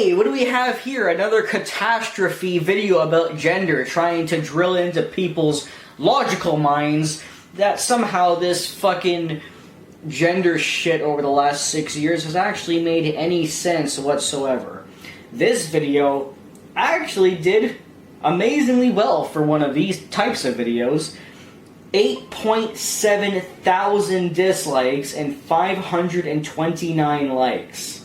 Okay, what do we have here? Another catastrophe video about gender, trying to drill into people's logical minds that somehow this fucking gender shit over the last 6 years has actually made any sense whatsoever. This video actually did amazingly well for one of these types of videos. 8.7 thousand dislikes and 529 likes.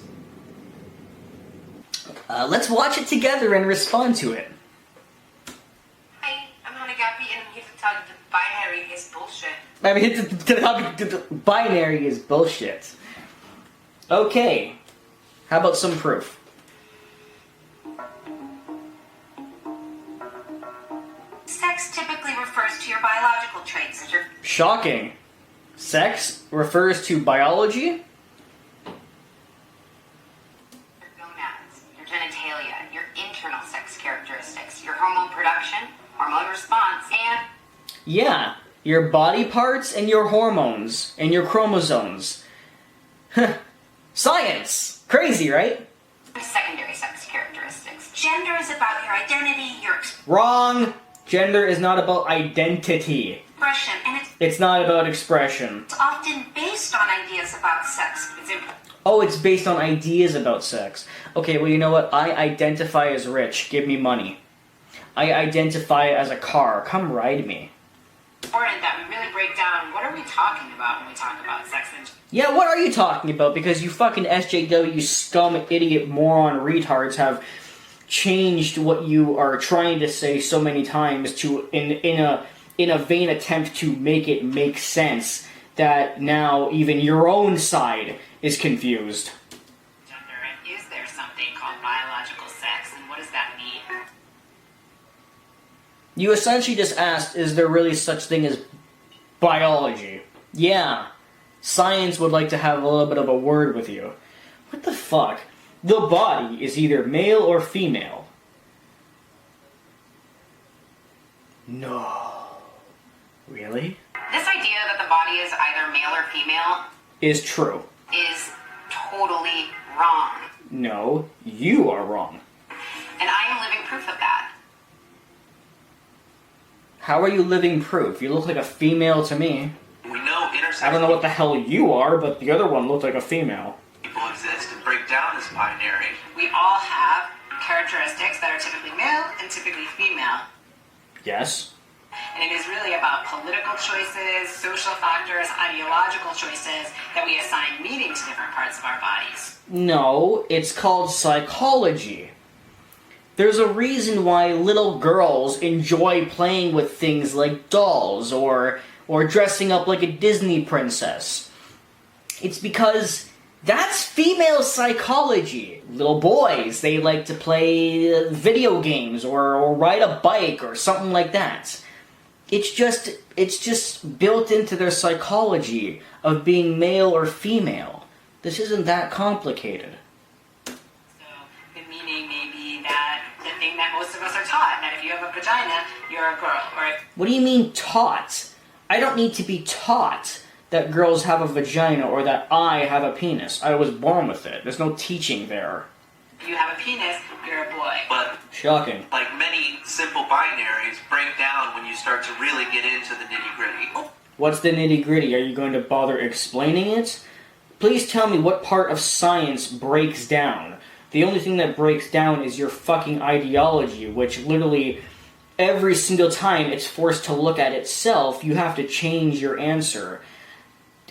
Let's watch it together and respond to it. Hi, I'm Hannah Gappy and I'm here to tell you that binary is bullshit. I mean, the binary is bullshit. Okay, how about some proof? Sex typically refers to your biological traits as your Shocking. Sex refers to biology? gonads, your genitalia, your internal sex characteristics, your hormone production, hormone response, and Yeah, your body parts and your hormones and your chromosomes. Science! Crazy, right? secondary sex characteristics. Gender is about your identity, your Wrong! Gender is not about identity. expression, and It's not about expression. it's often based on ideas about sex. Oh, it's based on ideas about sex. Okay, well, you know what? I identify as rich. Give me money. I identify as a car. Come ride me. important that we really break down what are we talking about when we talk about sex and Yeah, what are you talking about? Because you fucking SJW scum, idiot, moron, retards have changed what you are trying to say so many times to in a vain attempt to make it make sense that now even your own side is confused. gender. And is there something called biological sex, and what does that mean? You essentially just asked, is there really such thing as biology? Yeah. Science would like to have a little bit of a word with you. What the fuck? The body is either male or female. No. Really? This idea that the body is either male or female Is true. is totally wrong. No, you are wrong. And I am living proof of that. How are you living proof? You look like a female to me. We know intersex I don't know what the hell you are, but the other one looked like a female. people exist and break down this binary. We all have characteristics that are typically male and typically female. Yes? And it is really about political choices, social factors, ideological choices that we assign meaning to different parts of our bodies. No, it's called psychology. There's a reason why little girls enjoy playing with things like dolls or dressing up like a Disney princess. It's because that's female psychology. Little boys, they like to play video games or ride a bike or something like that. It's just built into their psychology of being male or female. This isn't that complicated. So the meaning may be that the thing that most of us are taught, that if you have a vagina, you're a girl. Or if What do you mean taught? I don't need to be taught that girls have a vagina or that I have a penis. I was born with it. There's no teaching there. you have a penis, you're a boy. But Shocking. like many simple binaries, break down when you start to really get into the nitty-gritty. What's the nitty-gritty? Are you going to bother explaining it? Please tell me what part of science breaks down. The only thing that breaks down is your fucking ideology, which literally every single time it's forced to look at itself, you have to change your answer.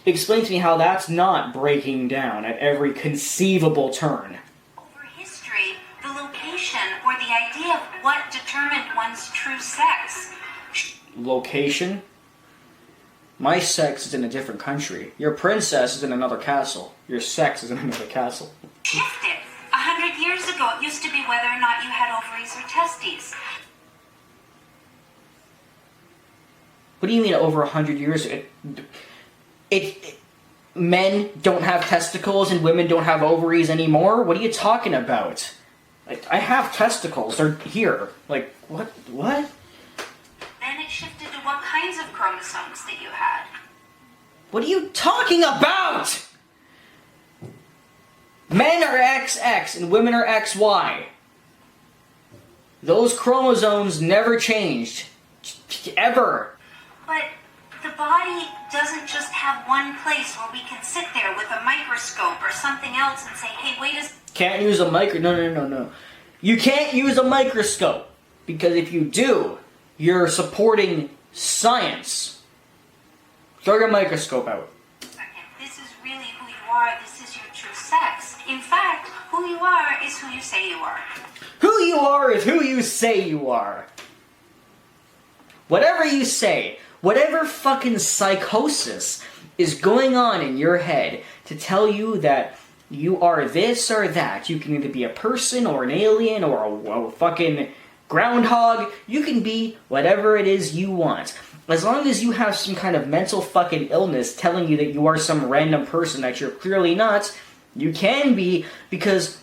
Explain to me how that's not breaking down at every conceivable turn. Over history, the location or the idea of what determined one's true sex. Location? My sex is in a different country. Your princess is in another castle. Your sex is in another castle. Shifted. 100 years ago, it used to be whether or not you had ovaries or testes. What do you mean over 100 years? Men don't have testicles and women don't have ovaries anymore? What are you talking about? I have testicles. They're here. Like, what? What? Then it shifted to what kinds of chromosomes that you had. What are you talking about? Men are XX and women are XY. Those chromosomes never changed. Ever. But the body doesn't just have one place where we can sit there with a microscope or something else and say, hey, wait a... Can't use a No. You can't use a microscope. Because if you do, you're supporting science. Throw your microscope out. This is really who you are. This is your true sex. In fact, who you are is who you say you are. Who you are is who you say you are. Whatever you say, whatever fucking psychosis is going on in your head to tell you that you are this or that. You can either be a person or an alien or a fucking groundhog. You can be whatever it is you want. As long as you have some kind of mental fucking illness telling you that you are some random person that you're clearly not, you can be, because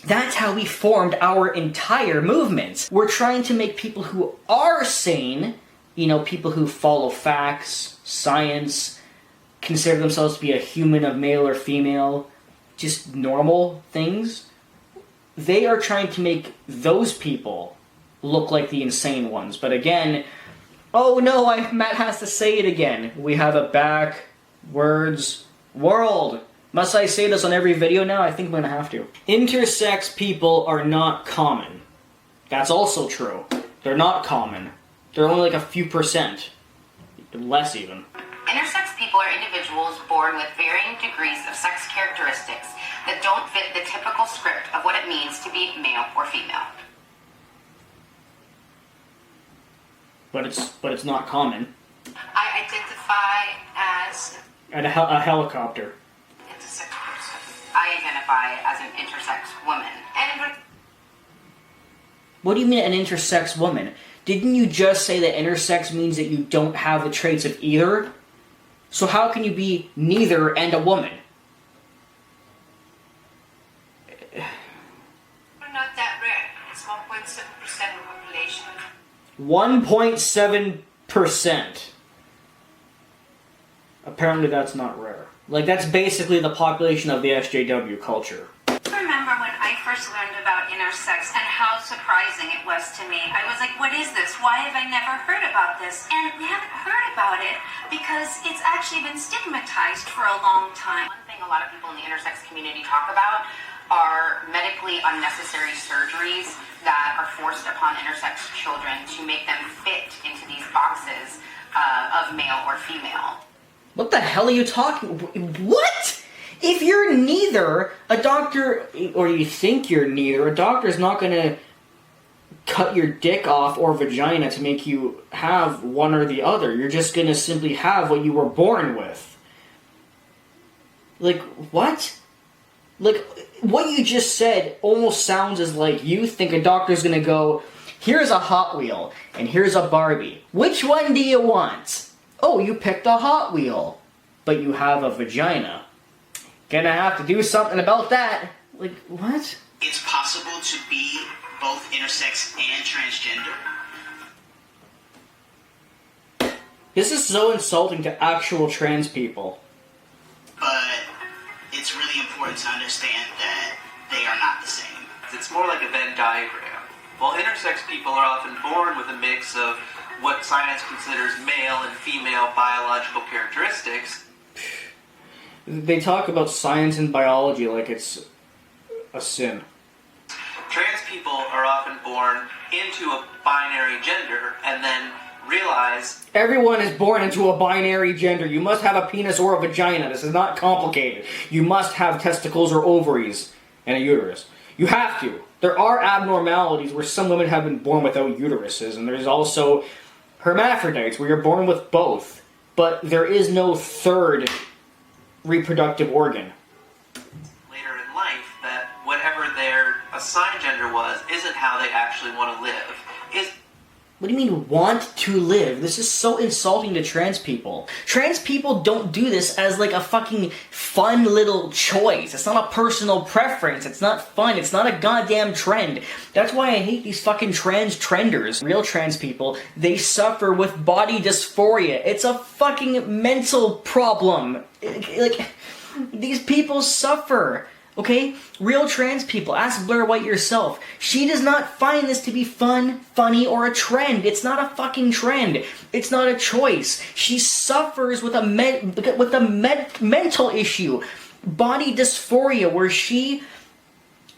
that's how we formed our entire movement. We're trying to make people who are sane, people who follow facts, science, consider themselves to be a human of male or female, just normal things. They are trying to make those people look like the insane ones. But again, oh no, Matt has to say it again. We have a backwards world. Must I say this on every video now? I think I'm gonna have to. Intersex people are not common. That's also true. They're not common. They're only like a few percent. Less even. Intersex people are individuals born with varying degrees of sex characteristics that don't fit the typical script of what it means to be male or female. But it's not common. I identify as A helicopter. intersex person. I identify as an intersex woman. And What do you mean an intersex woman? Didn't you just say that intersex means that you don't have the traits of either? So how can you be neither and a woman? we're not that rare. It's 1.7% of the population. 1.7%. Apparently that's not rare. Like, that's basically the population of the SJW culture. I remember when I first learned about intersex and how surprising it was to me. I was like, what is this? Why have I never heard about this? And we haven't heard about it because it's actually been stigmatized for a long time. One thing a lot of people in the intersex community talk about are medically unnecessary surgeries that are forced upon intersex children to make them fit into these boxes of male or female. What the hell are you talking? What? If you're neither, a doctor, or you think you're neither, a doctor's not gonna cut your dick off or vagina to make you have one or the other. You're just gonna simply have what you were born with. Like, what? Like, what you just said almost sounds as like you think a doctor's gonna go, here's a Hot Wheel, and here's a Barbie. Which one do you want? Oh, you picked a Hot Wheel, but you have a vagina. Gonna have to do something about that. Like, what? It's possible to be both intersex and transgender. This is so insulting to actual trans people. But it's really important to understand that they are not the same. It's more like a Venn diagram. While intersex people are often born with a mix of what science considers male and female biological characteristics, They talk about science and biology like it's a sin. trans people are often born into a binary gender and then realize Everyone is born into a binary gender. You must have a penis or a vagina. This is not complicated. You must have testicles or ovaries and a uterus. You have to. There are abnormalities where some women have been born without uteruses, and there's also hermaphrodites where you're born with both. But there is no third reproductive organ. later in life that whatever their assigned gender was isn't how they actually want to live. What do you mean, want to live? This is so insulting to trans people. Trans people don't do this as like a fucking fun little choice. It's not a personal preference. It's not fun. It's not a goddamn trend. That's why I hate these fucking trans trenders. Real trans people, they suffer with body dysphoria. It's a fucking mental problem. Like, these people suffer. Okay? Real trans people. Ask Blair White yourself. She does not find this to be fun, funny, or a trend. It's not a fucking trend. It's not a choice. She suffers with a mental issue. Body dysphoria, where she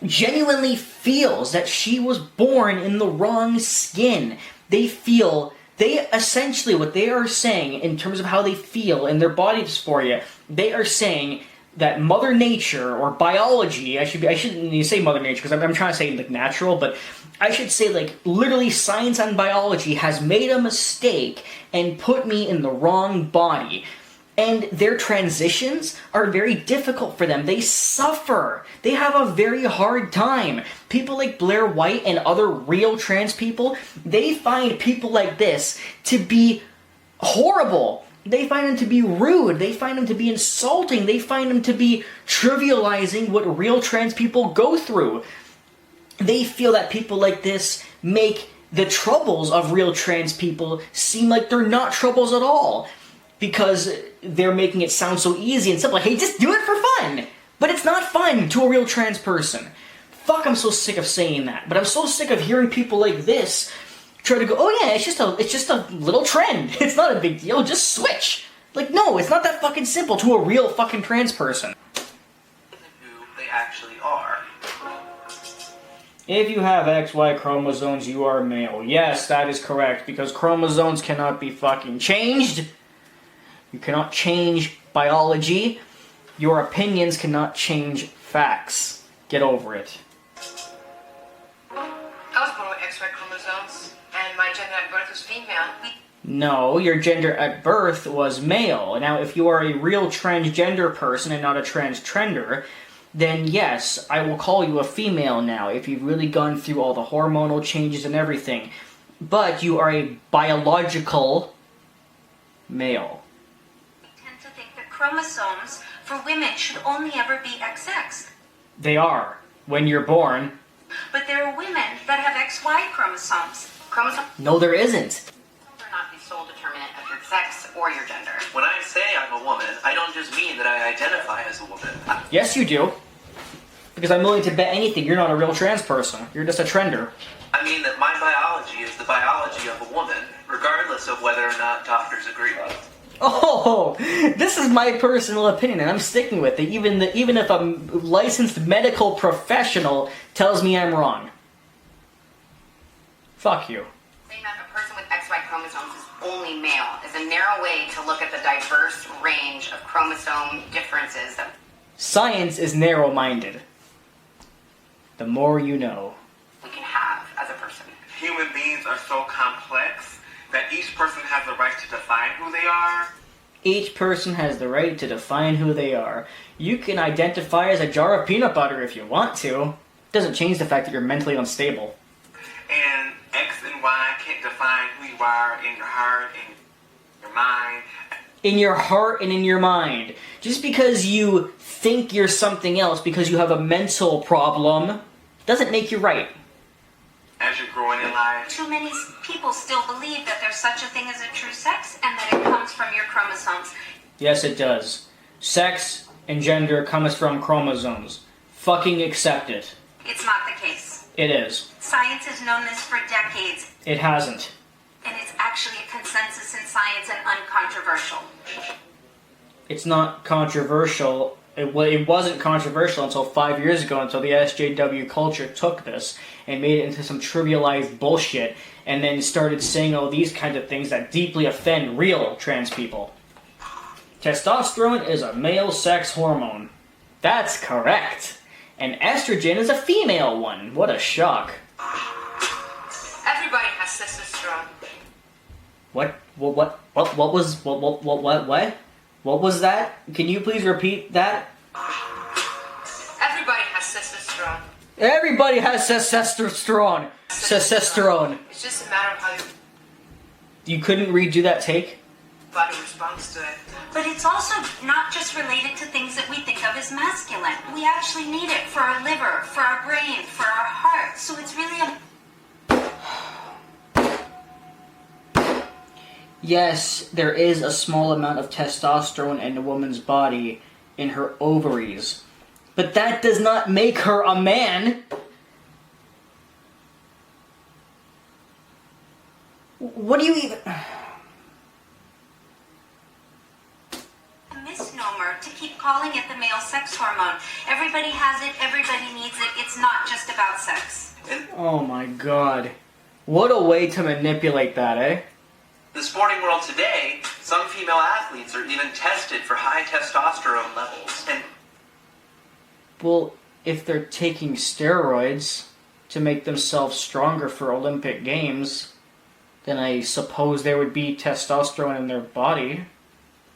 genuinely feels that she was born in the wrong skin. They essentially, what they are saying in terms of how they feel in their body dysphoria, they are saying that Mother Nature, or biology, I shouldn't say Mother Nature because I'm trying to say like natural, but I should say like literally science and biology has made a mistake and put me in the wrong body. And their transitions are very difficult for them. They suffer. They have a very hard time. People like Blair White and other real trans people, they find people like this to be horrible. They find them to be rude. They find them to be insulting. They find them to be trivializing what real trans people go through. They feel that people like this make the troubles of real trans people seem like they're not troubles at all. Because they're making it sound so easy and simple. Like, hey, just do it for fun! But it's not fun to a real trans person. Fuck, I'm so sick of saying that. But I'm so sick of hearing people like this try to go, oh yeah, it's just a little trend. It's not a big deal, just switch. Like, no, it's not that fucking simple to a real fucking trans person. Who they actually are. If you have XY chromosomes, you are male. Yes, that is correct, because chromosomes cannot be fucking changed. You cannot change biology. Your opinions cannot change facts. Get over it. I was born with XY chromosomes, and my gender at birth was female. No, your gender at birth was male. Now, if you are a real transgender person and not a transtrender, then yes, I will call you a female now if you've really gone through all the hormonal changes and everything. But you are a biological male. Chromosomes for women should only ever be XX. They are, when you're born. But there are women that have XY chromosomes. Chromosomes No, there isn't. are not the sole determinant of your sex or your gender. When I say I'm a woman, I don't just mean that I identify as a woman. Yes, you do. Because I'm willing to bet anything you're not a real trans person. You're just a trender. I mean that my biology is the biology of a woman, regardless of whether or not doctors agree. Oh, this is my personal opinion, and I'm sticking with it, even if a licensed medical professional tells me I'm wrong. Fuck you. Saying that a person with XY chromosomes is only male is a narrow way to look at the diverse range of chromosome differences that Science is narrow-minded. The more you know. we can have as a person. Human beings are so complex that each person has the right to define who they are. Each person has the right to define who they are. You can identify as a jar of peanut butter if you want to. Doesn't change the fact that you're mentally unstable. And X and Y can't define who you are in your heart, in your mind. In your heart and in your mind. Just because you think you're something else because you have a mental problem doesn't make you right. As you're growing in life, Too many people still believe that there's such a thing as a true sex and that it comes from your chromosomes. Yes, it does. Sex and gender comes from chromosomes. Fucking accept it. It's not the case. It is. Science has known this for decades, It hasn't. and it's actually a consensus in science and uncontroversial. It's not controversial. It wasn't controversial until 5 years ago, until the SJW culture took this and made it into some trivialized bullshit, and then started saying all these kinds of things that deeply offend real trans people. Testosterone is a male sex hormone. That's correct. And estrogen is a female one. What a shock. Everybody has testosterone. What was that? Can you please repeat that? Everybody has testosterone. Everybody has testosterone. Testosterone. It's just a matter of how your You couldn't redo that take? body responds to it. But it's also not just related to things that we think of as masculine. We actually need it for our liver, for our brain, for our heart. So it's really a... Yes, there is a small amount of testosterone in a woman's body in her ovaries. But that does not make her a man. What do you even... Misnomer to keep calling it the male sex hormone. Everybody has it, everybody needs it. It's not just about sex. Oh my god. What a way to manipulate that, eh? The sporting world today, some female athletes are even tested for high testosterone levels. And Well, if they're taking steroids to make themselves stronger for Olympic Games, then I suppose there would be testosterone in their body.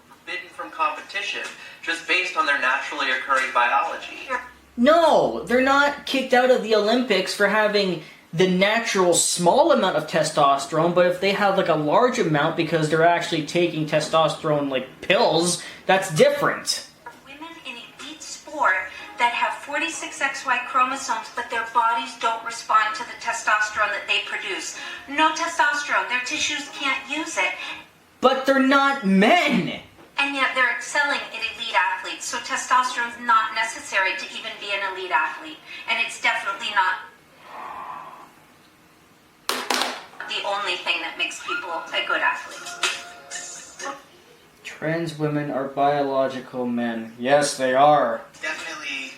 forbidden from competition just based on their naturally occurring biology. No, they're not kicked out of the Olympics for having the natural small amount of testosterone, but if they have like a large amount because they're actually taking testosterone like pills, that's different. Women in elite sport that have 46 XY chromosomes, but their bodies don't respond to the testosterone that they produce. No testosterone, their tissues can't use it. But they're not men! And yet they're excelling at elite athletes, so testosterone's not necessary to even be an elite athlete. And it's definitely not the only thing that makes people a good athlete. Trans women are biological men. Yes, they are. Definitely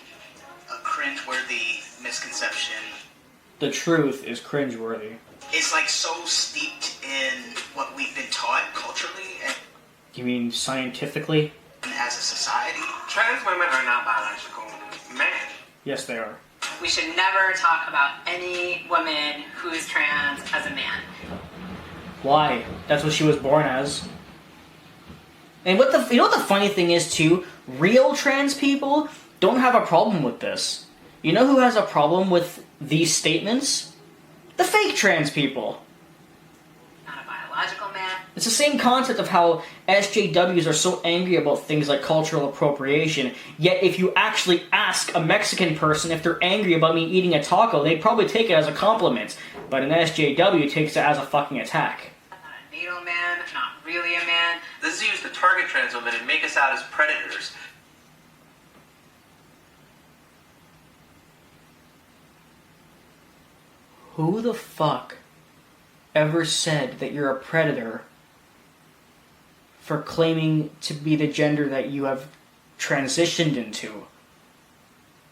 a cringeworthy misconception. The truth is cringeworthy. It's like so steeped in what we've been taught culturally and You mean scientifically? as a society. Trans women are not biological men. Yes, they are. We should never talk about any woman who is trans as a man. Why? That's what she was born as. And you know what the funny thing is too? Real trans people don't have a problem with this. You know who has a problem with these statements? The fake trans people. Not a biological man. It's the same concept of how SJWs are so angry about things like cultural appropriation, yet if you actually ask a Mexican person if they're angry about me eating a taco, they'd probably take it as a compliment, but an SJW takes it as a fucking attack. Not a NATO man, not really a man. This is used to target trans women and make us out as predators. Who the fuck ever said that you're a predator for claiming to be the gender that you have transitioned into?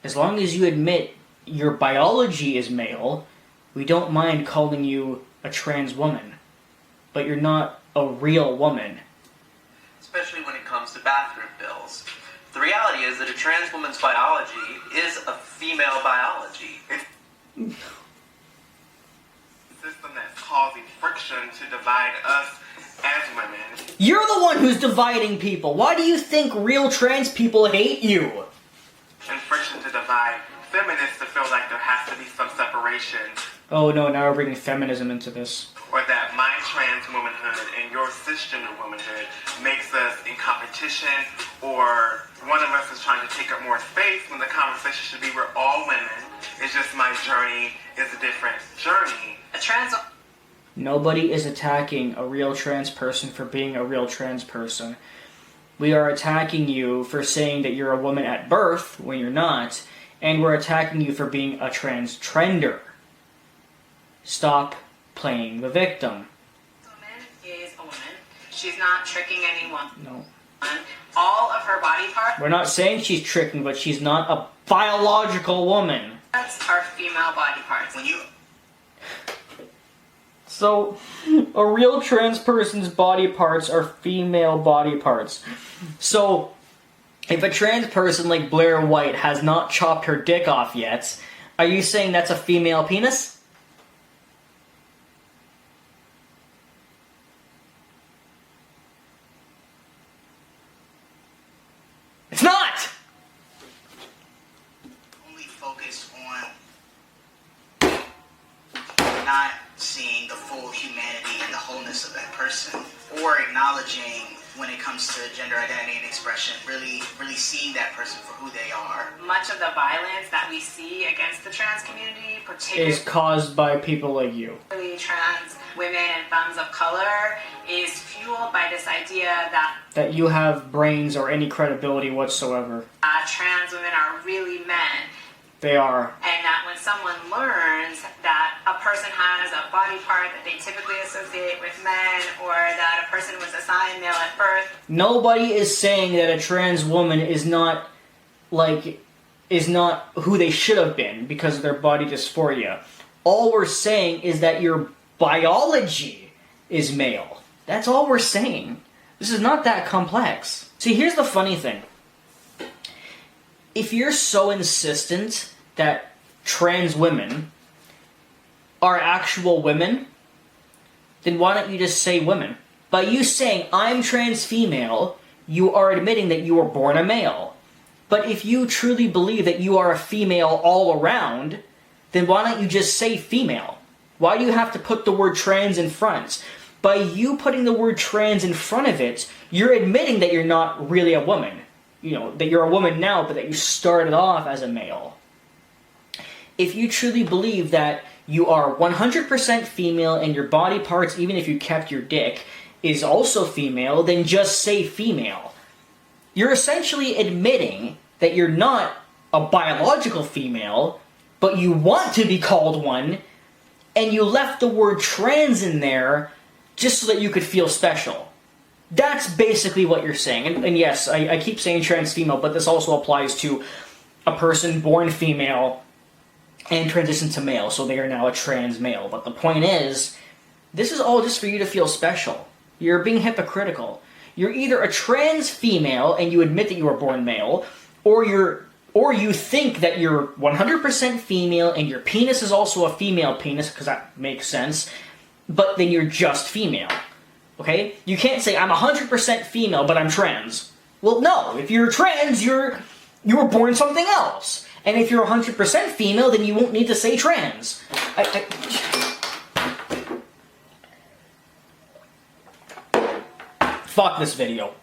As long as you admit your biology is male, we don't mind calling you a trans woman. But you're not a real woman. Especially when it comes to bathroom bills. The reality is that a trans woman's biology is a female biology. It's a system that's causing friction to divide us as women. You're the one who's dividing people. Why do you think real trans people hate you? And friction to divide feminists to feel like there has to be some separation. Oh no, now we're bringing feminism into this. Or that my trans womanhood and your cisgender womanhood makes us in competition, or one of us is trying to take up more space when the conversation should be we're all women. It's just my journey is a different journey. A trans... Nobody is attacking a real trans person for being a real trans person. We are attacking you for saying that you're a woman at birth when you're not, and we're attacking you for being a transgender. Stop playing the victim. woman is a woman. She's not tricking anyone. No. All of her body parts We're not saying she's tricking, but she's not a biological woman. are female body parts. When you So, a real trans person's body parts are female body parts. So, if a trans person like Blair White has not chopped her dick off yet, are you saying that's a female penis? It's not! only focus on not seeing the full humanity and the wholeness of that person, or acknowledging when it comes to gender identity and expression, really seeing that person for who they are. Much of the violence that we see against the trans community, particularly Is caused by people like you. trans women and femmes of color, is fueled by this idea that you have brains or any credibility whatsoever. Trans women are really men. They are. And that when someone learns that a person has a body part that they typically associate with men, or that a person was assigned male at birth. Nobody is saying that a trans woman is not who they should have been because of their body dysphoria. All we're saying is that your biology is male. That's all we're saying. This is not that complex. See, here's the funny thing. If you're so insistent that trans women are actual women, then why don't you just say women? By you saying, I'm trans female, you are admitting that you were born a male. But if you truly believe that you are a female all around, then why don't you just say female? Why do you have to put the word trans in front? By you putting the word trans in front of it, you're admitting that you're not really a woman. You know, that you're a woman now, but that you started off as a male. If you truly believe that you are 100% female and your body parts, even if you kept your dick, is also female, then just say female. You're essentially admitting that you're not a biological female, but you want to be called one, and you left the word trans in there just so that you could feel special. That's basically what you're saying. And yes, I keep saying trans female, but this also applies to a person born female and transitioned to male, so they are now a trans male. But the point is, this is all just for you to feel special. You're being hypocritical. You're either a trans female and you admit that you were born male, or you think that you're 100% female and your penis is also a female penis, because that makes sense, but then you're just female. Okay? You can't say, I'm 100% female, but I'm trans. Well, no. If you're trans, you were born something else. And if you're 100% female, then you won't need to say trans. Fuck this video.